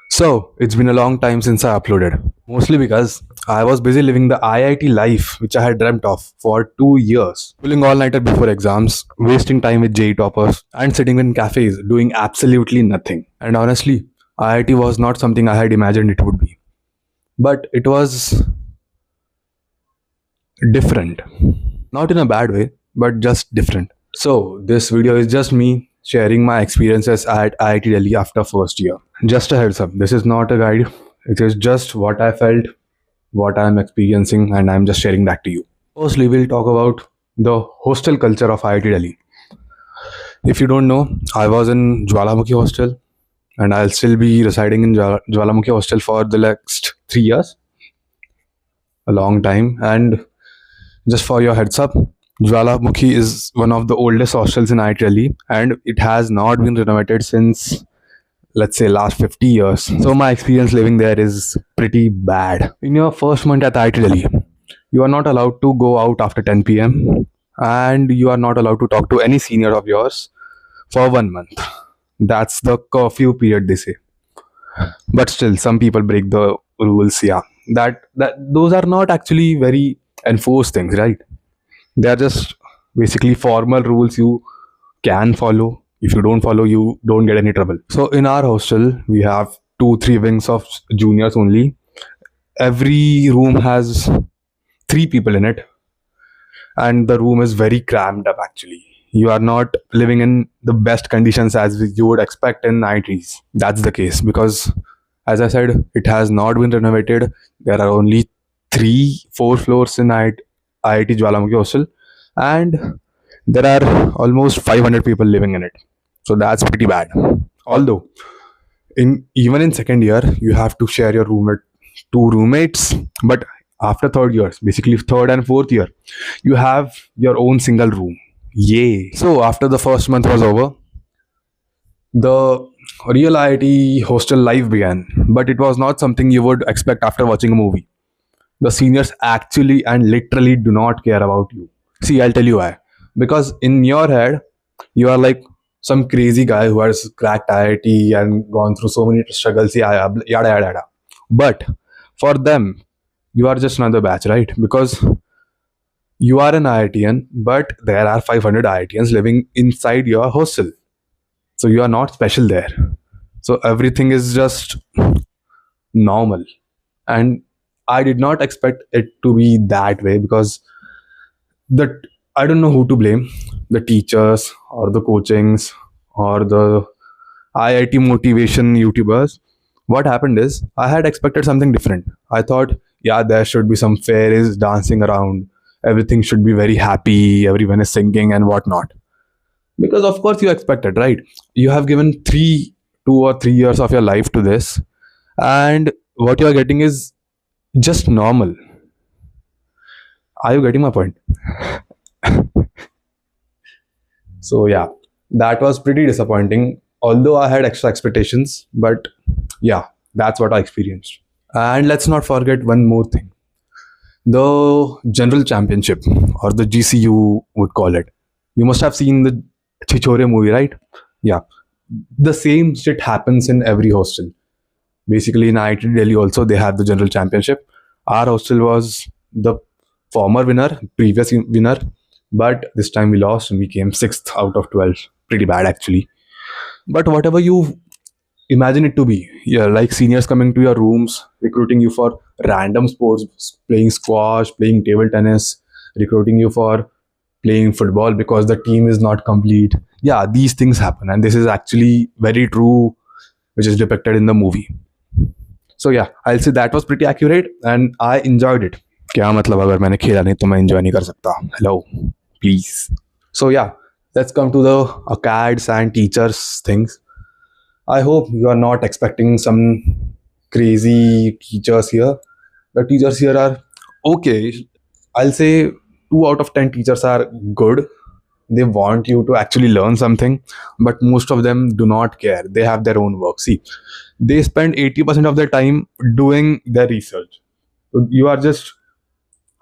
So, it's been a long time since I uploaded. Mostly because I was busy living the IIT life which I had dreamt of for 2 years. Pulling all nighter before exams, wasting time with JE toppers, and sitting in cafes doing absolutely nothing. And honestly, IIT was not something I had imagined it would be. But it was different. Not in a bad way, but just different. So, this video is just me sharing my experiences at IIT Delhi after first year. Just a heads up, this is not a guide. It is just what I felt, what I am experiencing, and I'm just sharing that to you. Firstly, we'll talk about the hostel culture of IIT Delhi. If you don't know, I was in Jwalamukhi hostel, and I'll still be residing in Jwalamukhi hostel for the next 3 years, a long time. And just for your heads up, Jwalamukhi is one of the oldest hostels in IIT Delhi, and it has not been renovated since, let's say, last 50 years. So my experience living there is pretty bad. In your first month at IIT Delhi, you are not allowed to go out after 10 p.m. and you are not allowed to talk to any senior of yours for 1 month. That's the curfew period, they say. But still, some people break the rules. Yeah, that those are not actually very enforced things, right? They are just basically formal rules you can follow. If you don't follow, you don't get any trouble. So in our hostel, we have 2 3 wings of juniors only. Every room has 3 people in it, and the room is very cramped up actually. You are not living in the best conditions as you would expect in 90s. That's the case because, as I said, it has not been renovated. There are only 4 floors in IIT Jwalamukhi hostel, and there are almost 500 people living in it. So that's pretty bad. Although, in even in second year, you have to share your room with 2 roommates, but after third years, basically third and fourth year, you have your own single room. Yay! So after the first month was over, the real IIT hostel life began, but it was not something you would expect after watching a movie. The seniors actually and literally do not care about you. See, I'll tell you why. Because in your head, you are like some crazy guy who has cracked IIT and gone through so many struggles, yeah, yada yada yada. But for them, you are just another batch, right? Because you are an IITian, but there are 500 IITians living inside your hostel. So you are not special there. So everything is just normal. And I did not expect it to be that way because the I don't know who to blame, the teachers or the coachings or the IIT motivation YouTubers. What happened is I had expected something different. I thought, yeah, there should be some fairies dancing around. Everything should be very happy. Everyone is singing and whatnot. Because of course you expected, right? You have given 2 or 3 years of your life to this, and what you are getting is just normal. Are you getting my point? So yeah, that was pretty disappointing. Although I had extra expectations, but yeah, that's what I experienced. And let's not forget one more thing: the general championship, or the GCU would call it. You must have seen the Chichore movie, right? Yeah, the same shit happens in every hostel. Basically, in IIT Delhi also they have the general championship. Our hostel was the former winner, previous winner, but this time we lost and we came sixth out of 12. Pretty bad actually. But whatever you imagine it to be, yeah, like seniors coming to your rooms, recruiting you for random sports, playing squash, playing table tennis, recruiting you for playing football because the team is not complete. Yeah, these things happen, and this is actually very true, which is depicted in the movie. So yeah, I'll say that was pretty accurate and I enjoyed it. क्या मतलब अगर मैंने खेला नहीं तो मैं enjoy नहीं कर सकता? Hello, please. So yeah, let's come to the acads and teachers things. I hope you are not expecting some crazy teachers here. The teachers here are okay. I'll say 2 out of 10 teachers are good. They want you to actually learn something, but most of them do not care. They have their own work. See, they spend 80% of their time doing their research. So you are just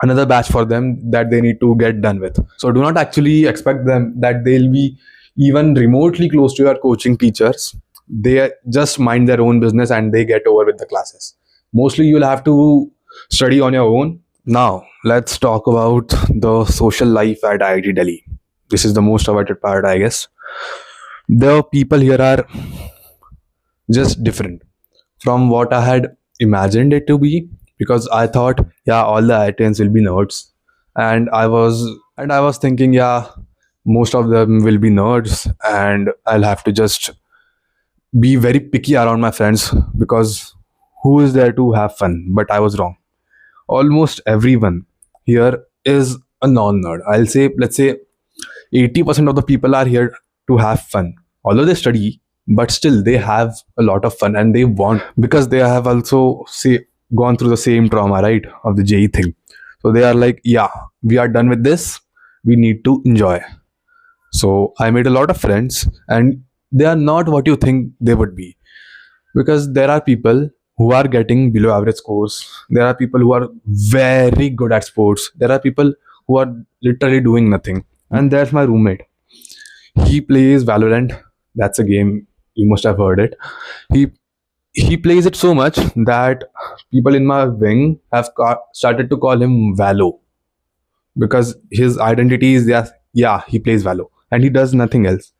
another batch for them that they need to get done with. So do not actually expect them that they'll be even remotely close to your coaching teachers. They just mind their own business and they get over with the classes. Mostly you'll have to study on your own. Now let's talk about the social life at IIT Delhi. This is the most awaited part, I guess. The people here are just different from what I had imagined it to be, because I thought, yeah, all the IITians will be nerds. And I was thinking, yeah, most of them will be nerds and I'll have to just be very picky around my friends, because who is there to have fun? But I was wrong. Almost everyone here is a non-nerd. I'll say, let's say 80% of the people are here to have fun. Although they study, but still they have a lot of fun and they want, because they have also say gone through the same trauma, right? Of the JE thing. So they are like, yeah, we are done with this. We need to enjoy. So I made a lot of friends and they are not what you think they would be, because there are people who are getting below average scores. There are people who are very good at sports. There are people who are literally doing nothing. And there's my roommate. He plays Valorant. That's a game, you must have heard it. He he plays it so much that people in my wing have started to call him Valo, because his identity is, yeah, he plays Valo and he does nothing else.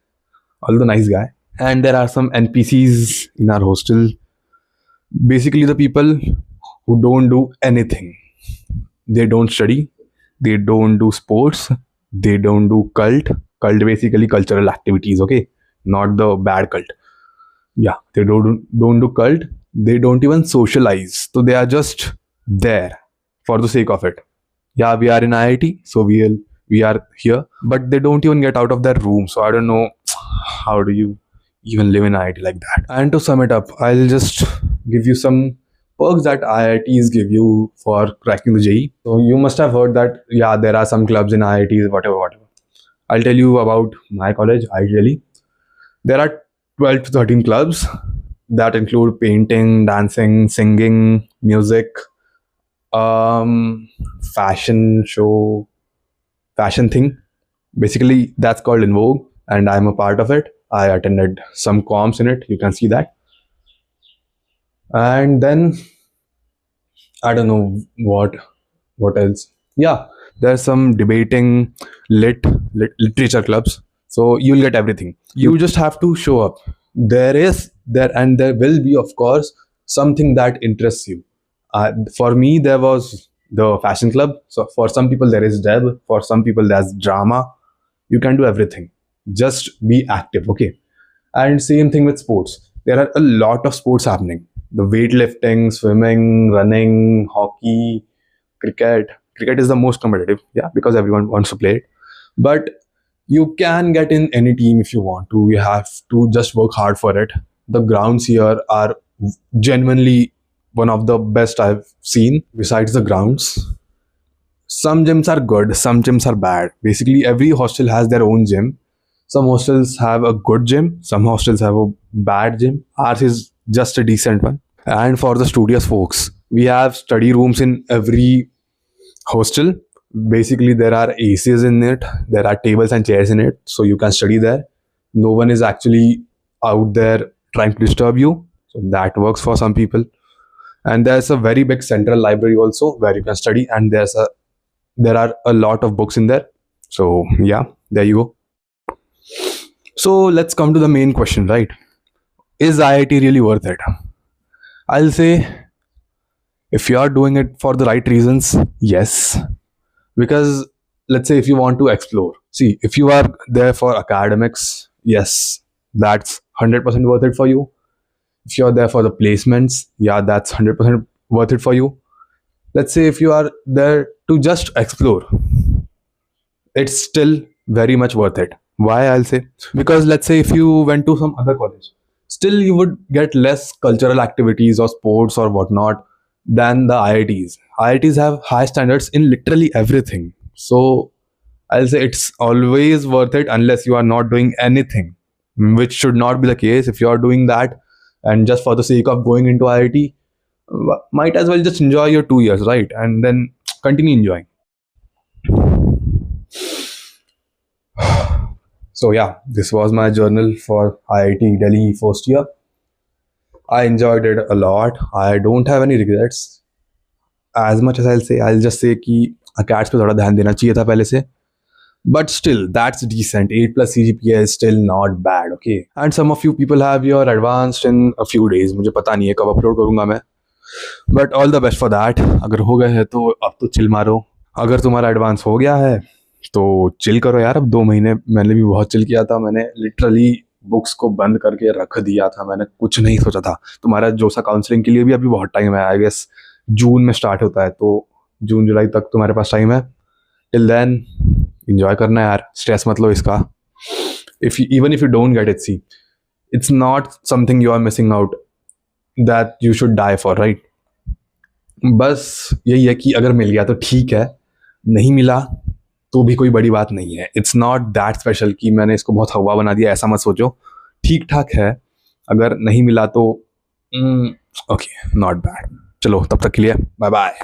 Although nice guy. And there are some NPCs in our hostel. Basically, the people who don't do anything. They don't study. They don't do sports. They don't do cult. Cult basically cultural activities. Okay, not the bad cult. Yeah, they don't do cult. They don't even socialize. So they are just there for the sake of it. Yeah, we are in IIT, so we are here, but they don't even get out of their room. So I don't know, how do you even live in IIT like that? And to sum it up, I'll just give you some perks that IITs give you for cracking the JE. So you must have heard that, yeah, there are some clubs in IITs, whatever, whatever. I'll tell you about my college, IIT Delhi. There are 12 to 13 clubs that include painting, dancing, singing, music, um, fashion show, fashion thing. Basically, that's called In Vogue, and I'm a part of it. I attended some comps in it. You can see that. And then I don't know what else. Yeah, there's some debating, literature clubs. So you'll get everything. You just have to show up. There will be, of course, something that interests you. For me, there was the fashion club. So for some people, there is deb. For some people, there's drama. You can do everything. Just be active, okay? And same thing with sports. There are a lot of sports happening. The weightlifting, swimming, running, hockey, cricket. Cricket is the most competitive, yeah, because everyone wants to play it. But you can get in any team if you want to. You have to just work hard for it. The grounds here are genuinely one of the best I've seen. Besides the grounds, some gyms are good, some gyms are bad. Basically, every hostel has their own gym. Some hostels have a good gym, some hostels have a bad gym. Ours is just a decent one. And for the studious folks, we have study rooms in every hostel. Basically, there are ACs in it, there are tables and chairs in it, so you can study there. No one is actually out there trying to disturb you. So that works for some people. And there's a very big central library also where you can study, and there are a lot of books in there. So yeah, there you go. So let's come to the main question, right? Is IIT really worth it? I'll say, if you are doing it for the right reasons, yes. Because let's say if you want to explore, see, if you are there for academics, yes, that's 100% worth it for you. If you're there for the placements, yeah, that's 100% worth it for you. Let's say if you are there to just explore, it's still very much worth it. Why, I'll say? Because let's say if you went to some other college, still you would get less cultural activities or sports or whatnot than the IITs. IITs have high standards in literally everything. So I'll say it's always worth it unless you are not doing anything, which should not be the case. If you are doing that and just for the sake of going into IIT, might as well just enjoy your 2 years, right? And then continue enjoying. So yeah, this was my journal for IIT Delhi first year. I enjoyed it a lot. I don't have any regrets. As much as I'll just say कि अकेट्स पे थोड़ा ध्यान देना चाहिए था पहले से. But still, that's decent. 8 plus CGPA is still not bad, okay? And some of you people have your advanced in a few days. मुझे पता नहीं है कब अपलोड करूँगा मैं. But all the best for that. अगर हो गए हैं तो अब तो चिल मारो. अगर तुम्हारा एडवांस हो गया है तो चिल करो यार. अब 2 महीने मैंने भी बहुत चिल किया था. मैंने लिटरली बुक्स को बंद करके रख दिया था. मैंने कुछ नहीं सोचा था. तुम्हारा जो सा काउंसलिंग के लिए भी अभी बहुत टाइम है. आई गेस जून में स्टार्ट होता है, तो जून जुलाई तक तुम्हारे पास टाइम है. टिल देन इंजॉय करना है यार. स्ट्रेस मत लो इसका. Even if you don't get it, see it's not something you are missing out that you should die for, right? बस यही है कि अगर मिल गया तो ठीक है, नहीं मिला तो भी कोई बड़ी बात नहीं है. इट्स नॉट दैट स्पेशल कि मैंने इसको बहुत हवा बना दिया, ऐसा मत सोचो. ठीक ठाक है. अगर नहीं मिला तो ओके, नॉट बैड. चलो तब तक के लिए बाय बाय.